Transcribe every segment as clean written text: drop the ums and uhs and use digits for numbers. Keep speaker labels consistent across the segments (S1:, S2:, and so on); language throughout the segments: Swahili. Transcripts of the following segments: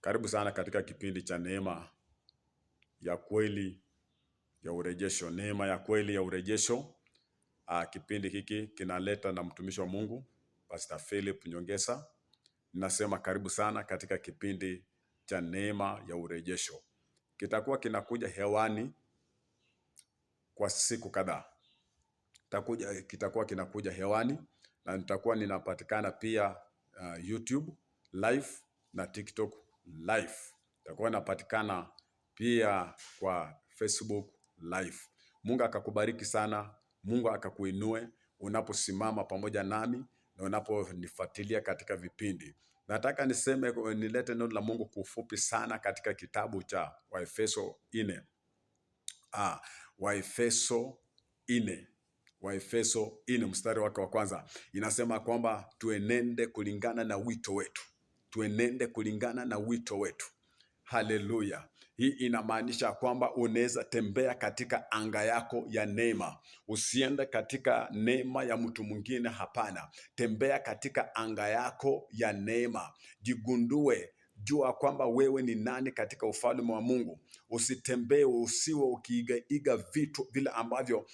S1: Karibu sana katika kipindi cha neema ya kweli ya urejesho. Neema ya kweli ya urejesho. Kipindi hiki kinaleta na mtumishi wa Mungu Pastor Philip Nyongesa. Nasema karibu sana katika kipindi cha neema ya urejesho. Kitakuwa kinakuja hewani kwa siku kadhaa. Kitakuwa kinakuja hewani na nitakuwa ninapatikana pia YouTube live na TikTok live. Nitakuwa napatikana pia kwa Facebook live. Mungu akakubariki sana, Mungu akakuinue unaposimama pamoja nami na unaponifuatilia katika vipindi. Nataka nilete neno la Mungu kwa ufupi sana katika kitabu cha Waefeso 4. Waefeso 4. Waefeso 4 mstari wake wa kwanza inasema kwamba tuenende kulingana na wito wetu. Tuenende kulingana na wito wetu. Haleluya. Hii inamaanisha kwamba unaweza tembea katika anga yako ya neema. Usiende katika neema ya mtu mwingine, hapana. Tembea katika anga yako ya neema. Jigundue, jua kwamba wewe ni nani katika ufalme wa Mungu. Usitembee, usiwe ukiiga vitu vile ambavyo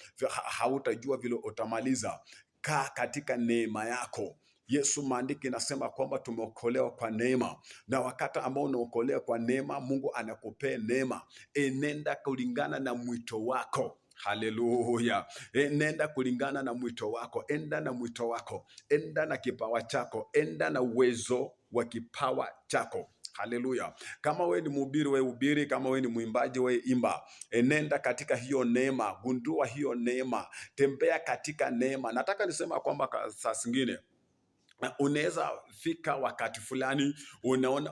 S1: hautajua vile utamaliza. Kaa katika neema yako. Yesu, maandiki inasema kwamba tumeokolewa kwa neema, na wakati ambao unaokolewa kwa neema, Mungu anakupea neema. Enenda kulingana na mwito wako. Haleluya. Nenda kulingana na mwito wako. Enda na mwito wako. Enda na kipawa chako. Enda na uwezo wa kipawa chako. Haleluya. Kama we ni mhubiri, we hubiri. Kama we ni mwimbaji, we imba. Enenda katika hiyo neema. Gundua hiyo neema. Tembea katika neema. Nataka nisema kwamba saa zingine unaweza fika wakati fulani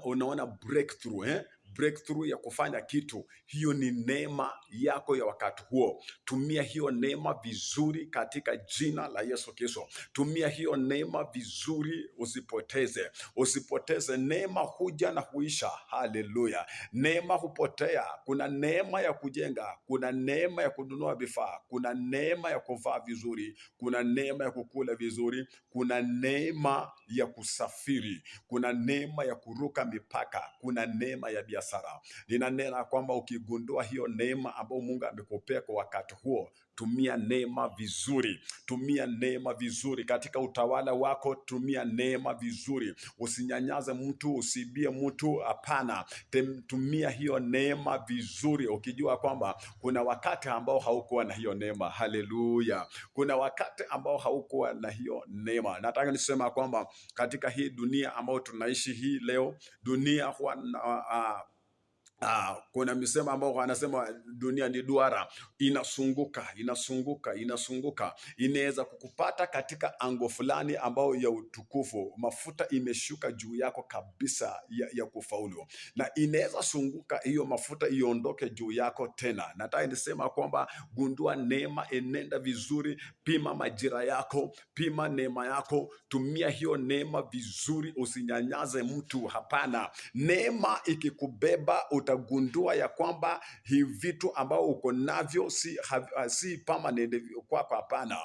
S1: unaona breakthrough, breakthrough ya kufanya kitu. Hiyo ni neema yako ya wakati huo. Tumia hiyo neema vizuri katika jina la Yesu Kristo. Tumia hiyo neema vizuri, usipoteze. Usipoteze. Neema huja na huisha. Haleluya. Neema hupotea. Kuna neema ya kujenga, kuna neema ya kununua vifaa, kuna neema ya kuvaa vizuri, kuna neema ya kukula vizuri, kuna neema ya kusafiri, kuna neema ya kuruka mipaka, kuna neema ya biashara. Ninanena kwamba ukigundua hiyo neema ambayo Mungu amekupea kwa wakati huo, tumia neema vizuri. Tumia neema vizuri katika utawala wako. Tumia neema vizuri. Usinyanyaze mtu, usibie mtu, hapana. Tumia hiyo neema vizuri, ukijua kwamba kuna wakati ambao haukuwa na hiyo neema. Haleluya. Kuna wakati ambao haukuwa na hiyo neema. Nataka nisema kwamba katika hii dunia ambayo tunaishi hii leo, dunia huwa kuna misemo ambao wanasema dunia ni duara, inasunguka. Inaweza kukupata katika ango fulani ambao ya utukufu, mafuta imeshuka juu yako kabisa ya kufaulu, na inaweza sunguka hiyo mafuta iondoke juu yako tena. Nataka nisema kwamba gundua neema, enenda vizuri, pima majira yako, pima neema yako, tumia hiyo neema vizuri, usinyanyaze mtu, hapana. Neema ikikubeba utagundua ya kwamba hii vitu ambao uko navyo si permanent kwako, hapana.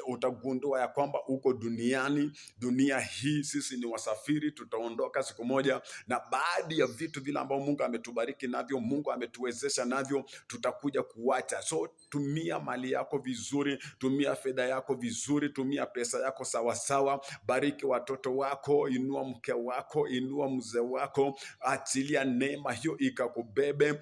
S1: Utagundua ya kwamba uko duniani, dunia hii sisi ni wasafiri, tutaondoka siku moja, na baadhi ya vitu vile ambao Mungu ametubariki navyo, Mungu ametuwezesha navyo, tutakuja kuacha. So tumia mali yako vizuri, tumia fedha yako vizuri, tumia pesa yako sawasawa. Bariki watoto wako, inua mke wako, inua mzee wako, achilia neema hiyo ikakubebe.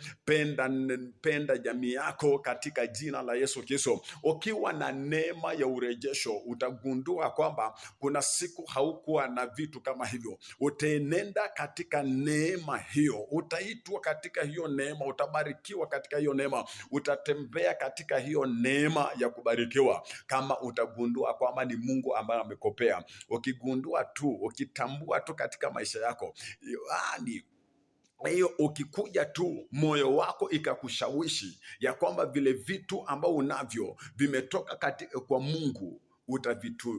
S1: Penda jamii yako katika jina la Yesu Kristo. Ukiwa na neema ya urejesho, utagundua kwamba kuna siku haukuwa na vitu kama hivyo. Utaenenda katika neema hiyo, utaitwa katika hiyo neema, utabarikiwa katika hiyo neema, utatembea katika hiyo neema ya kubarikiwa, kama utagundua kwamba ni Mungu ambaye amekupea. Ukigundua tu, ukitambua tu katika maisha yako, hiyo ukikuja tu moyo wako ikakushawishi ya kwamba vile vitu ambao unavyo vimetoka kwa Mungu,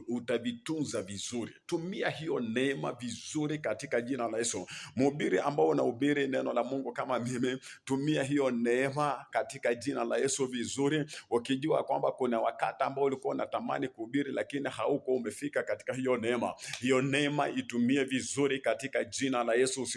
S1: utavitunza vizuri. Tumia hiyo neema vizuri katika jina la Yesu. Mhubiri ambao unahubiri neno la Mungu kama mimi, tumia hiyo neema katika jina la Yesu vizuri, ukijua kwamba kuna wakati ambao ulikuwa unatamani kuhubiri lakini hauko umefika katika hiyo neema. Hiyo neema itumie vizuri katika jina la Yesu.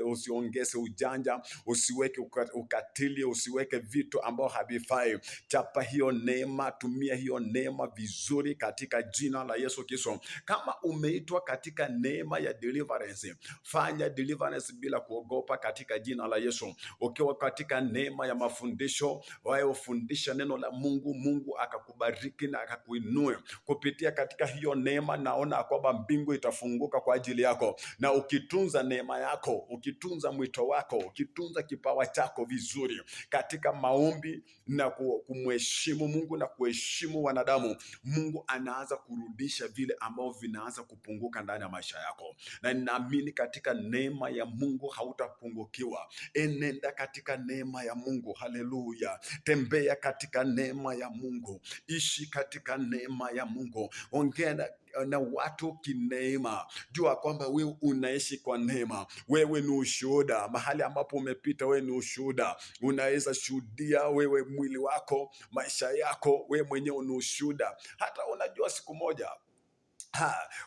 S1: Usiongeze ujanja, usiweke ukatili, usiweke vitu ambao havifai. Chapa hiyo neema, tumia hiyo neema vizuri katika jina la Yesu Kristo. Kama umeitwa katika neema ya deliverance, fanya deliverance bila kuogopa katika jina la Yesu. Ukiwa katika neema ya mafundisho, wewe ufundisha neno la Mungu, Mungu akakubariki na akakuinue kupitia katika hiyo neema. Naona kwamba mbingu itafunguka kwa ajili yako, na ukitunza neema yako, ukitunza mwito wako, ukitunza kipawa chako vizuri katika maombi na kumheshimu Mungu na kuheshimu wanadamu, Mungu anaanza kurudisha vile ambavyo vinaanza kupunguka ndani ya maisha yako. Na ninaamini katika neema ya Mungu hautapungukiwa. Enenda katika neema ya Mungu. Haleluya. Tembea katika neema ya Mungu. Ishi katika neema ya Mungu. Ongea na watu kineema. Jua kwamba wewe unaishi kwa neema. Wewe ni ushuhuda. Mahali ambapo umepita, wewe ni ushuhuda. Unaweza shuhudia wewe, mwili wako, maisha yako, wewe mwenyewe ni ushuhuda. Hata unajua siku moja,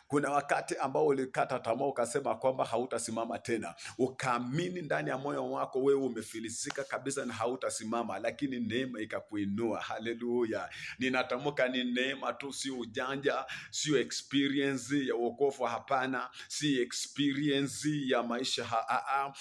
S1: kuna wakati ambao ulikata tamaa ukasema kwamba hautasimama tena, ukaamini ndani ya moyo wako wewe umefilisika kabisa na hautasimama, lakini neema ikakuinua. Haleluya. Ninatamka ni neema tu, si ujanja, sio experience ya wokovu, hapana, si experience ya maisha,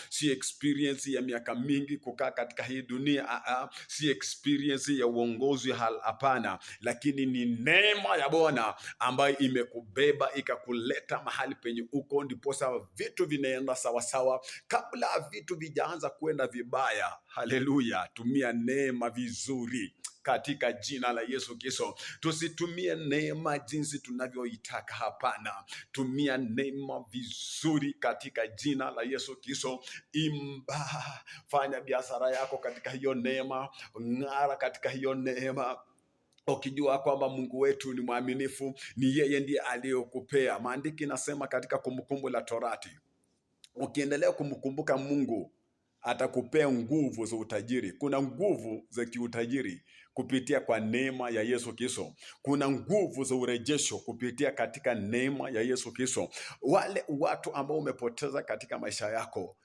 S1: si experience ya miaka mingi kukaa katika hii dunia, si experience ya uongozi, hapana, lakini ni neema ya Bwana ambayo imekubeba ikakuleta mahali penye uko, ndiposa vitu vinaenda sawasawa kabla vitu vijaanza kwenda vibaya. Haleluya. Tumia neema vizuri katika jina la Yesu Kristo. Tusitumie neema jinsi tunavyoitaka, hapana. Tumia neema vizuri katika jina la Yesu Kristo. Imba, fanya biashara yako katika hiyo neema, ng'ara katika hiyo neema, ukijua kwamba Mungu wetu ni mwaminifu, ni yeye ndiye aliyokupea. Maandiki nasema katika Kumbukumbu la Torati, ukiendelea kumkumbuka Mungu atakupea nguvu za utajiri. Kuna nguvu za kiutajiri kupitia kwa neema ya Yesu Kristo. Kuna nguvu za urejesho kupitia katika neema ya Yesu Kristo. Wale watu ambao umepoteza katika maisha yako,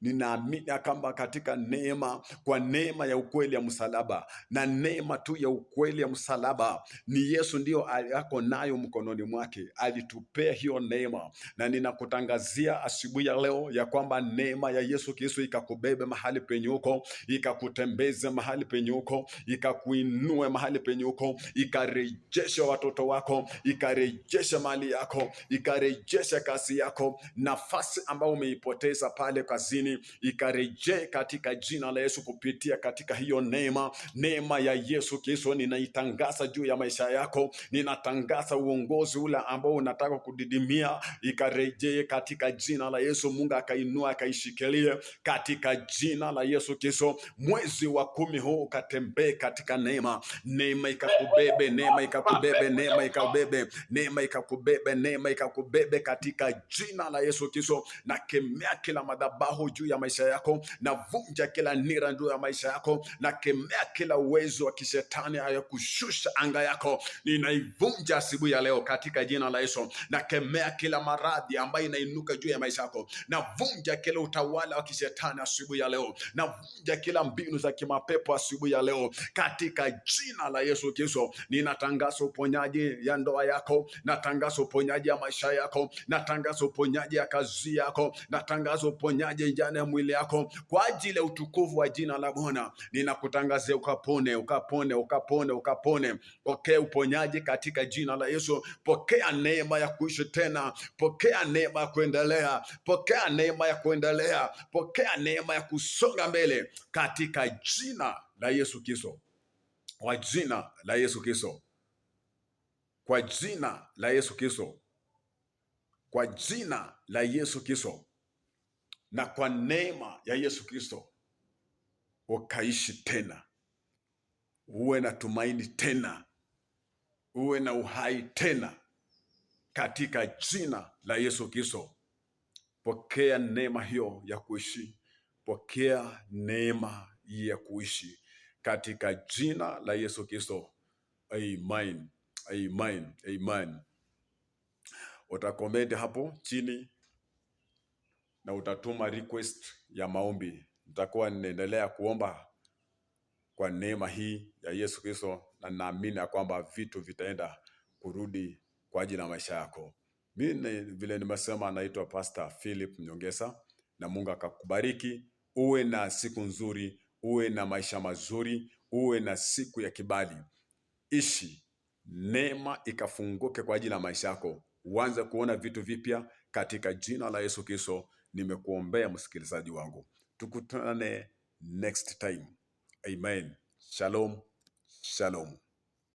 S1: ninaamini kwamba katika neema, kwa neema ya ukweli ya msalaba, na neema tu ya ukweli ya msalaba, ni Yesu ndio yako nayo mkononi mwake, alitupea hiyo neema. Na ninakutangazia asubuhi ya leo ya kwamba neema ya Yesu Kristo ikakubebe mahali penye uko, ikakutembeze mahali penye uko, ikakuinue mahali penye uko, ikarejesha watoto wako, ikarejesha mali yako, ikarejesha kazi yako, nafasi ambayo umeipoteza pale kazini ikarejee katika jina la Yesu kupitia katika hiyo neema. Neema ya Yesu Kristo ninaitangaza juu ya maisha yako. Ninatangaza uongozi ule ambao unataka kudidimia, ikarejee katika jina la Yesu. Mungu akainua, akaishikilie katika jina la Yesu Kristo. Mwezi wa 10 huu ukatembee katika neema. Neema ikakubebe, neema ikakubebe, neema ikakubebe, neema ikakubebe, neema ikakubebe katika jina la Yesu Kristo. Na kemea kila madhabahu juu ya maisha yako, na vunja kila nira juu ya maisha yako, na kemea kila uwezo wa kishetani ya kushusha anga yako. Ninaivunja asubuhi ya leo katika jina la Yesu. Na kemea kila maradhi ambayo inainuka juu ya maisha yako, na vunja kila utawala wa kishetani asubuhi ya leo, na vunja kila mbinu za kimapepo asubuhi ya leo katika jina la Yesu Kristo. Ninatangaza uponyaji ya ndoa yako, natangaza uponyaji ya maisha yako, natangaza uponyaji ya kazi yako, natangaza uponyaji ndani ya mwili yako kwa ajili ya utukufu wa jina la Bwana. Ninakutangazia ukapone, ukapone, ukapone, ukapone. Pokea uponyaji katika jina la Yesu. Pokea neema ya kuishi tena, pokea neema ya kuendelea, pokea neema ya kuendelea, pokea neema ya kusonga mbele katika jina la Yesu Kristo. Kwa jina la Yesu Kristo, kwa jina la Yesu Kristo, kwa jina la Yesu Kristo, na kwa neema ya Yesu Kristo ukaishi tena, uwe na tumaini tena uwe na uhai tena katika jina la Yesu Kristo. Pokea neema hiyo ya kuishi. Pokea neema ya kuishi katika jina la Yesu Kristo. Amen. Amen. Amen. Utakomenti hapo chini na utatuma request ya maombi. Nitakuwa ninaendelea kuomba kwa neema hii ya Yesu Kristo, na naamini ya kwamba vitu vitaenda kurudi kwa ajili ya maisha yako. Mimi vile nimesema, naitwa Pastor Philip Nyongesa, na Mungu akakubariki. Uwe na siku nzuri, uwe na maisha mazuri, uwe na siku ya kibali. Ishi, neema ikafunguke kwa ajili ya maisha yako. Uanze kuona vitu vipya katika jina la Yesu Kristo. Nimekuombea msikilizaji wangu. Tukutane next time. Amen. Shalom. Shalom.